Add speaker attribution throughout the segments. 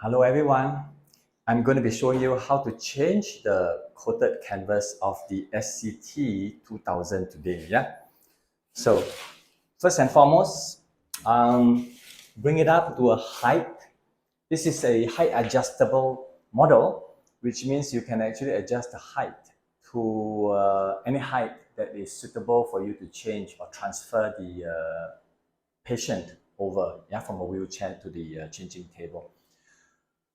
Speaker 1: Hello everyone, I'm going to be showing you how to change the coated canvas of the SCT2100 today. Yeah. So first and foremost, bring it up to a height. This is a height adjustable model, which means you can actually adjust the height to any height that is suitable for you to change or transfer the patient over, from a wheelchair to the changing table.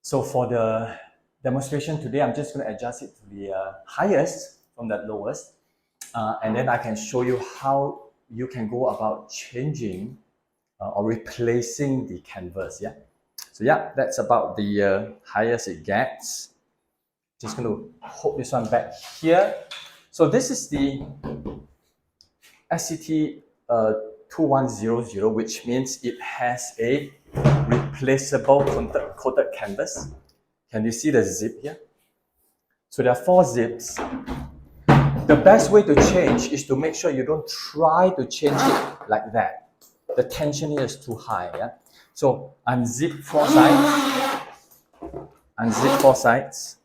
Speaker 1: So for the demonstration today, I'm just going to adjust it to the highest from the lowest. And then I can show you how you can go about changing or replacing the canvas. Yeah. So yeah, that's about the highest it gets. Just going to hold this one back here. So this is the SCT2100, which means it has a replaceable coated canvas. Can you see the zip here? So there are 4 zips. The best way to change is to make sure you don't try to change it like that. The tension here is too high. Yeah? So unzip 4 sides. Unzip 4 sides.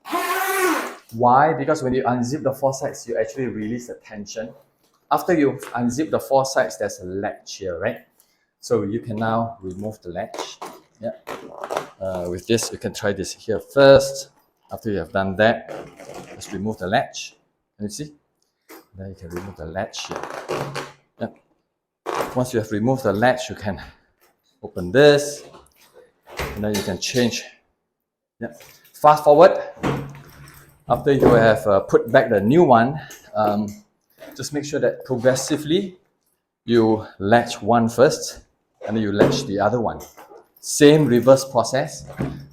Speaker 1: Why? Because when you unzip the 4 sides, you actually release the tension. After you unzip the 4 sides, there's a latch here, right? So you can now remove the latch. Yeah. With this, you can try this here first. After you have done that, just remove the latch. Can you see? Then you can remove the latch here. Yeah. Once you have removed the latch, you can open this, and then you can change. Yeah. Fast forward. After you have put back the new one, just make sure that progressively you latch one first, and then you latch the other one. Same reverse process.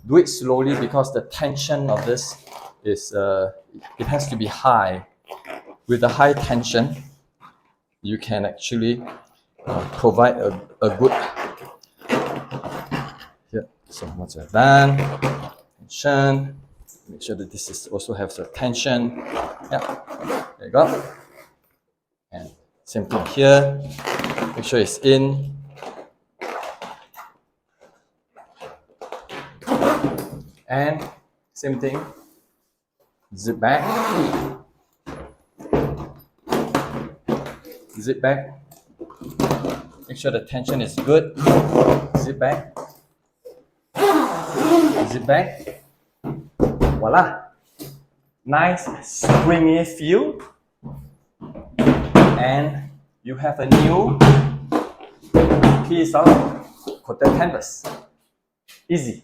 Speaker 1: Do it slowly because the tension of this is, it has to be high. With the high tension, you can actually provide a good, here. So once you're done, tension, make sure that this is also has a tension. Yeah, there you go. And same thing here, make sure it's in. And same thing, zip back, zip back, make sure the tension is good, zip back, zip back, voila, nice springy feel, and you have a new piece of coated canvas, easy.